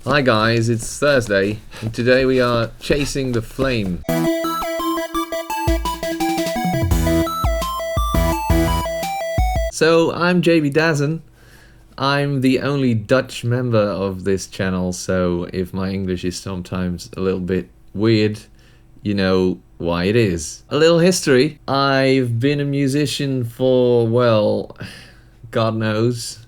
Hi guys, it's Thursday, and today we are chasing the flame. So I'm Dazen. I'm the only Dutch member of this channel, so if my English is sometimes a little bit weird, you know why it is. A little history. I've been a musician for, well, God knows.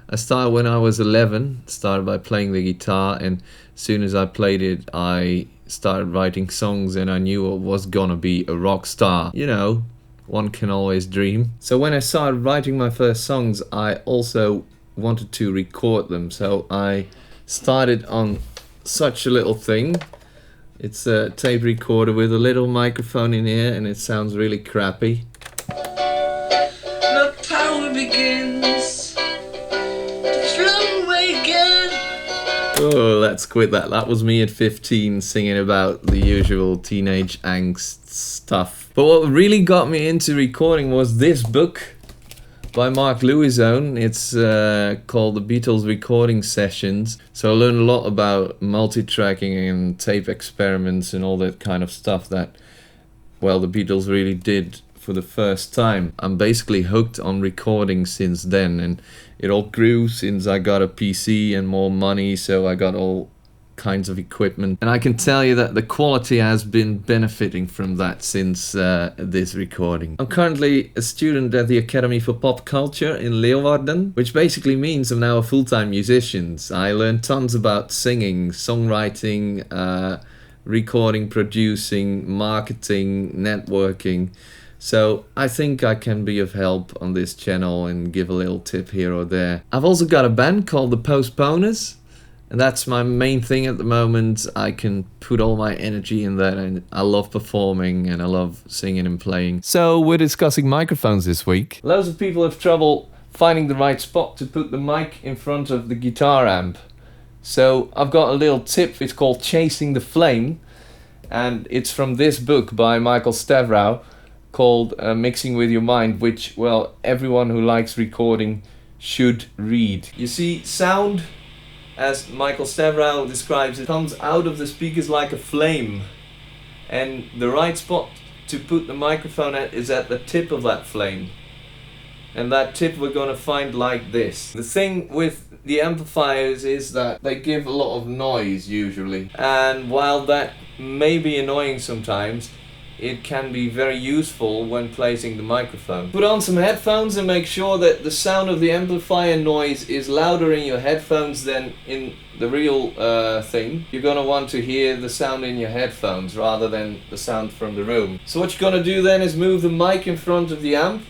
I started when I was 11, started by playing the guitar, and as soon as I played it, I started writing songs, and I knew I was gonna be a rock star. You know, one can always dream. So when I started writing my first songs, I also wanted to record them, so I started on such a little thing. It's a tape recorder with a little microphone in here, and it sounds really crappy. The power begins to flow away again. Oh, let's quit that. That was me at 15 singing about the usual teenage angst stuff. But what really got me into recording was this book by Mark Lewisohn. It's called The Beatles Recording Sessions. So I learned a lot about multi-tracking and tape experiments and all that kind of stuff that, well, the Beatles really did for the first time. I'm basically hooked on recording since then, and it all grew since I got a PC and more money, so I got all kinds of equipment, and I can tell you that the quality has been benefiting from that since this recording. I'm currently a student at the Academy for Pop Culture in Leeuwarden, which basically means I'm now a full-time musician. I learned tons about singing, songwriting, recording, producing, marketing, networking. So I think I can be of help on this channel and give a little tip here or there. I've also got a band called the Postponers, and that's my main thing at the moment. I can put all my energy in that, and I love performing and I love singing and playing. So we're discussing microphones this week. Loads of people have trouble finding the right spot to put the mic in front of the guitar amp. So I've got a little tip. It's called Chasing the Flame, and it's from this book by Michael Stavrou called Mixing with Your Mind, which, well, everyone who likes recording should read. You see, sound, as Michael Stavrou describes it, comes out of the speakers like a flame, and the right spot to put the microphone at is at the tip of that flame, and that tip we're gonna find like this. The thing with the amplifiers is that they give a lot of noise usually, and while that may be annoying sometimes, it can be very useful when placing the microphone. Put on some headphones and make sure that the sound of the amplifier noise is louder in your headphones than in the real thing. You're gonna want to hear the sound in your headphones rather than the sound from the room. So what you're gonna do then is move the mic in front of the amp,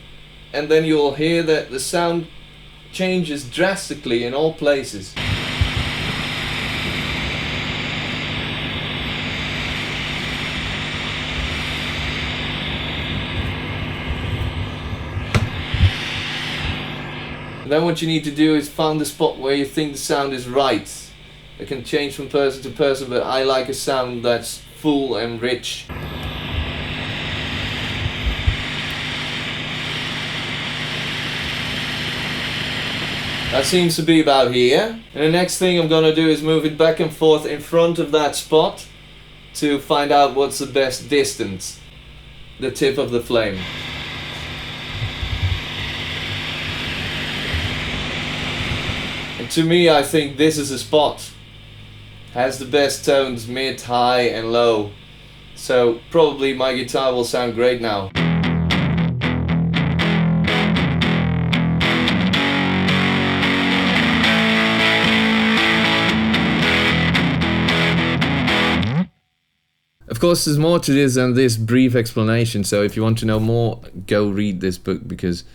and then you'll hear that the sound changes drastically in all places. Then what you need to do is find the spot where you think the sound is right. It can change from person to person, but I like a sound that's full and rich. That seems to be about here. And the next thing I'm gonna do is move it back and forth in front of that spot to find out what's the best distance. The tip of the flame. To me, I think this is a spot. Has the best tones, mid, high and low. So probably my guitar will sound great now. Of course, there's more to this than this brief explanation, so if you want to know more, go read this book, because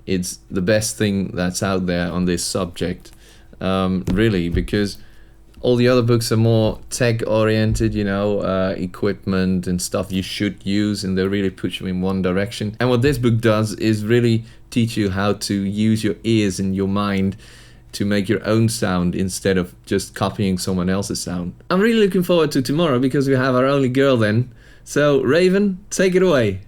it's the best thing that's out there on this subject. Really, because all the other books are more tech oriented, you know, equipment and stuff you should use, and they really push you in one direction. And what this book does is really teach you how to use your ears and your mind to make your own sound instead of just copying someone else's sound. I'm really looking forward to tomorrow, because we have our only girl then. So Raven, take it away.